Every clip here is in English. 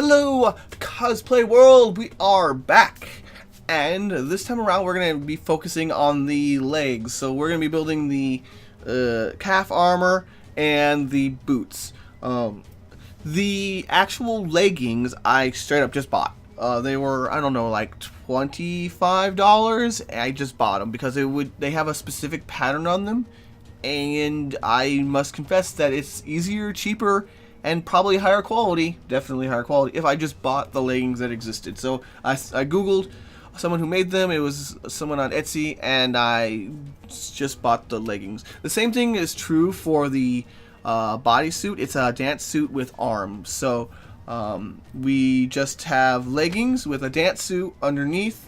Hello, cosplay world! We are back, and this time around we're going to be focusing on the legs. So we're going to be building the calf armor and the boots. The actual leggings I straight up just bought. They were, I don't know, like $25. I just bought them because they have a specific pattern on them, and I must confess that it's easier, cheaper, and probably higher quality, definitely higher quality, if I just bought the leggings that existed. So I googled someone who made them. It was someone on Etsy, and I just bought the leggings. The same thing is true for the bodysuit. It's a dance suit with arms. So we just have leggings with a dance suit underneath,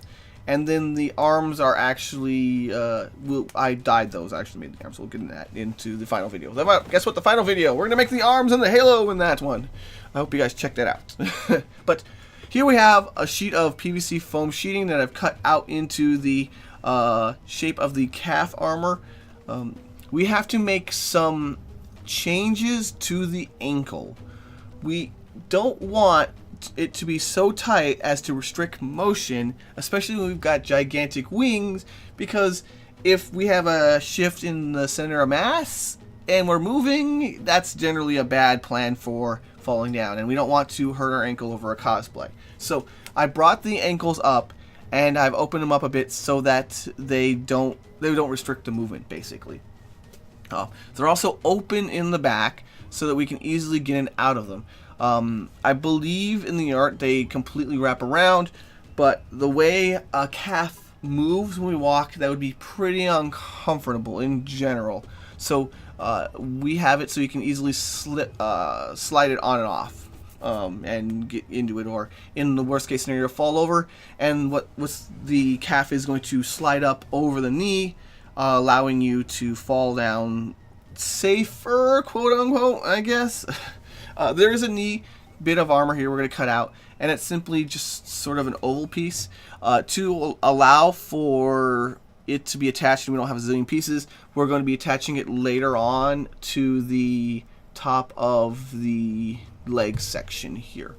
and then the arms are actually, I dyed those, I actually made the arms. We'll get into the final video. Guess what, the final video, we're going to make the arms and the halo in that one. I hope you guys check that out. But here we have a sheet of PVC foam sheeting that I've cut out into the shape of the calf armor. We have to make some changes to the ankle. We don't want it to be so tight as to restrict motion, especially when we've got gigantic wings, because if we have a shift in the center of mass and we're moving, that's generally a bad plan for falling down, and we don't want to hurt our ankle over a cosplay. So I brought the ankles up and I've opened them up a bit so that they don't restrict the movement, basically. They're also open in the back so that we can easily get in out of them. I believe in the art they completely wrap around, but the way a calf moves when we walk, that would be pretty uncomfortable in general. So we have it so you can easily slide it on and off and get into it, or in the worst case scenario, fall over, and the calf is going to slide up over the knee, allowing you to fall down safer, quote unquote, I guess. There is a knee bit of armor here we're going to cut out, and it's simply just sort of an oval piece to allow for it to be attached, and we don't have a zillion pieces. We're going to be attaching it later on to the top of the leg section here.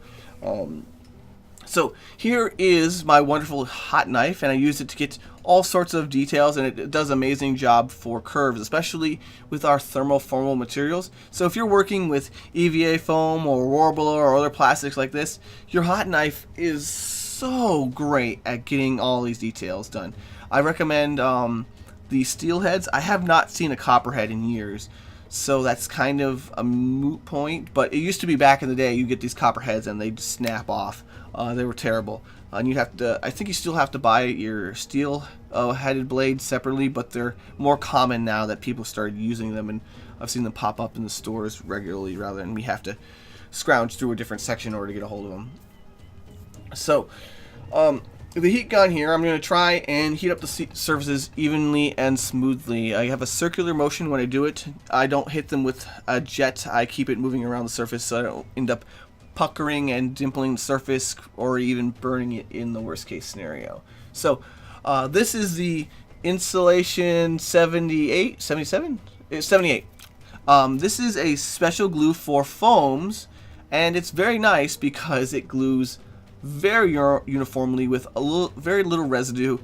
So here is my wonderful hot knife, and I use it to get all sorts of details, and it does an amazing job for curves, especially with our thermoformal materials. So if you're working with EVA foam or Warbler or other plastics like this, your hot knife is so great at getting all these details done. I recommend the steel heads. I have not seen a copperhead in years, so that's kind of a moot point, but it used to be back in the day you get these copperheads and they just snap off. They were terrible. And you have to, I think you still have to buy your steel headed blades separately, but they're more common now that people started using them, and I've seen them pop up in the stores regularly rather than we have to scrounge through a different section in order to get a hold of them. So the heat gun here, I'm going to try and heat up the surfaces evenly and smoothly. I have a circular motion when I do it. I don't hit them with a jet. I keep it moving around the surface so I don't end up puckering and dimpling the surface or even burning it in the worst case scenario. So this is the Insulation 78. This is a special glue for foams, and it's very nice because it glues very uniformly with very little residue,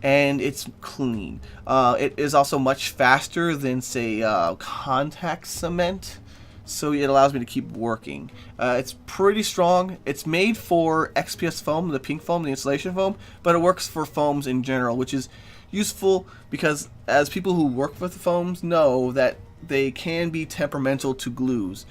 and it's clean. It is also much faster than, say, contact cement, so it allows me to keep working. It's pretty strong. It's made for XPS foam, the pink foam, the insulation foam, but it works for foams in general, which is useful because as people who work with the foams know that they can be temperamental to glues.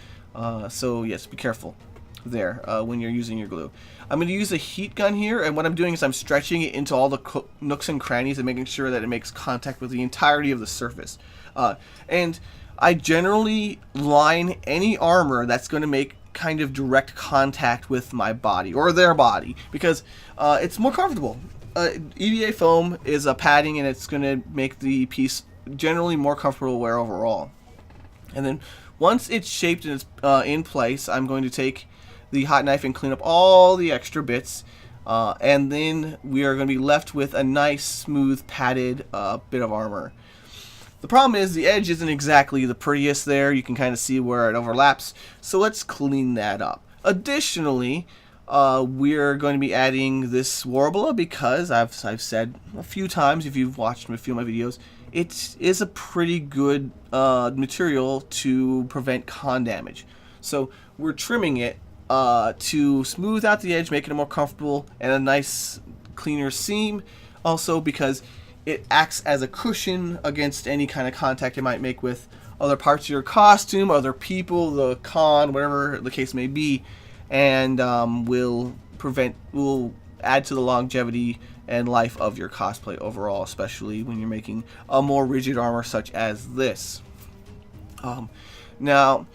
So yes, be careful there when you're using your glue. I'm going to use a heat gun here, and what I'm doing is I'm stretching it into all the nooks and crannies and making sure that it makes contact with the entirety of the surface. And I generally line any armor that's going to make kind of direct contact with my body or their body because it's more comfortable. EVA foam is a padding, and it's going to make the piece generally more comfortable to wear overall. And then once it's shaped and it's in place, I'm going to take the hot knife and clean up all the extra bits, and then we are going to be left with a nice smooth padded bit of armor. The problem is the edge isn't exactly the prettiest there. You can kind of see where it overlaps, so let's clean that up. Additionally, we're going to be adding this Warbler because I've said a few times, if you've watched a few of my videos, it is a pretty good material to prevent con damage. So we're trimming it to smooth out the edge, making it more comfortable and a nice cleaner seam. Also because it acts as a cushion against any kind of contact you might make with other parts of your costume, other people, the con, whatever the case may be, and will add to the longevity and life of your cosplay overall, especially when you're making a more rigid armor such as this. Now,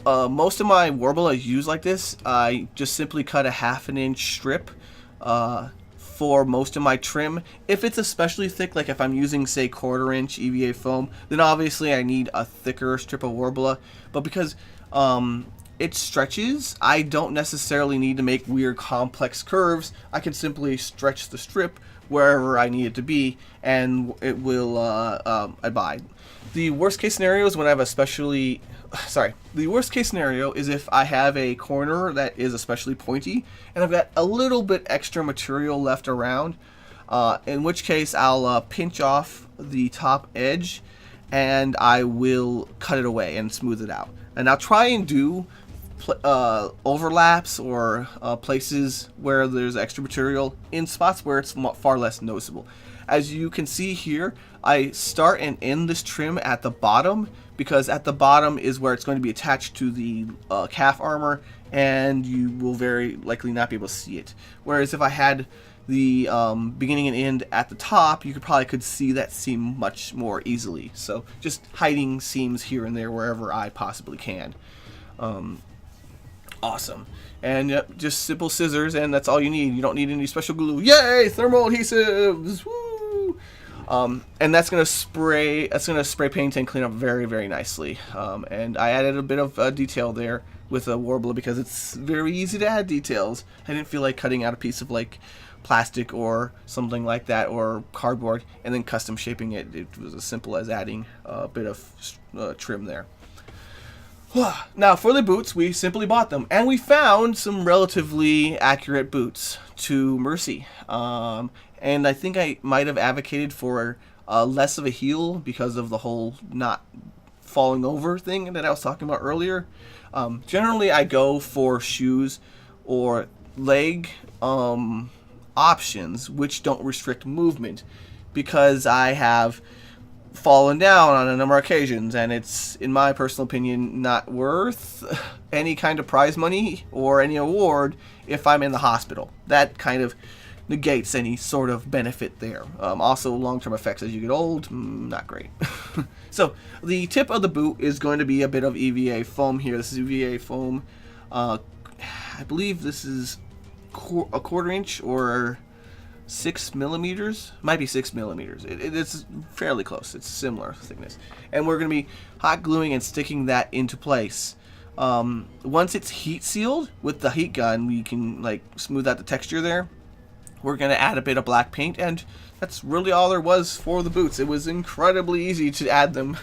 most of my Warbler I use like this. I just simply cut a 1/2 inch strip for most of my trim. If it's especially thick, like if I'm using, say, 1/4 inch EVA foam, then obviously I need a thicker strip of Warbler. But because it stretches, I don't necessarily need to make weird complex curves. I can simply stretch the strip wherever I need it to be, and it will abide. The worst case scenario is when I have the worst case scenario is if I have a corner that is especially pointy and I've got a little bit extra material left around, in which case I'll pinch off the top edge and I will cut it away and smooth it out. And I'll try and do overlaps or places where there's extra material in spots where it's far less noticeable. As you can see here, I start and end this trim at the bottom because at the bottom is where it's going to be attached to the calf armor, and you will very likely not be able to see it. Whereas if I had the beginning and end at the top, you could see that seam much more easily. So just hiding seams here and there wherever I possibly can. Awesome. And just simple scissors, and that's all you need. You don't need any special glue. Yay! Thermal adhesives! Woo! And that's gonna spray paint and clean up very, very nicely. And I added a bit of detail there with a Warbler because it's very easy to add details. I didn't feel like cutting out a piece of like plastic or something like that, or cardboard, and then custom shaping it. It was as simple as adding a bit of trim there. Now for the boots, we simply bought them, and we found some relatively accurate boots to Mercy. And I think I might have advocated for less of a heel because of the whole not falling over thing that I was talking about earlier. Generally, I go for shoes or leg options which don't restrict movement, because I have fallen down on a number of occasions, and it's, in my personal opinion, not worth any kind of prize money or any award if I'm in the hospital. That kind of negates any sort of benefit there. Also, long-term effects as you get old, not great. So the tip of the boot is going to be a bit of EVA foam here. This is EVA foam. I believe this is a 1/4 inch or 6 millimeters, might be 6 millimeters. It's fairly close. It's similar thickness, and we're going to be hot gluing and sticking that into place. Once it's heat sealed with the heat gun, we can like smooth out the texture there. We're going to add a bit of black paint, and that's really all there was for the boots. It was incredibly easy to add them.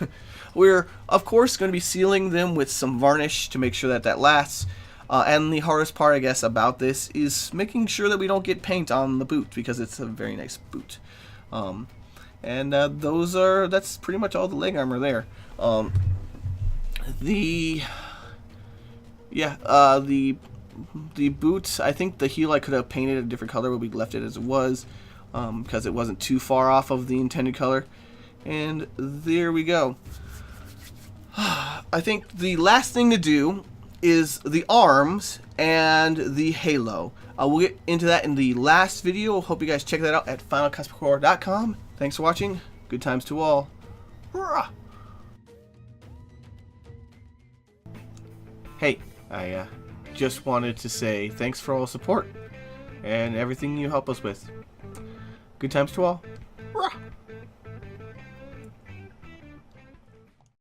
We're of course going to be sealing them with some varnish to make sure that that lasts. And the hardest part, I guess, about this is making sure that we don't get paint on the boot, because it's a very nice boot. That's pretty much all the leg armor there. The boots, I think the heel I could have painted a different color, but we left it as it was because it wasn't too far off of the intended color. And there we go. I think the last thing to do is the arms and the halo. We'll get into that in the last video. Hope you guys check that out at finalcosplaycore.com. Thanks for watching. Good times to all. Hurrah! Hey, I just wanted to say thanks for all the support and everything you help us with. Good times to all.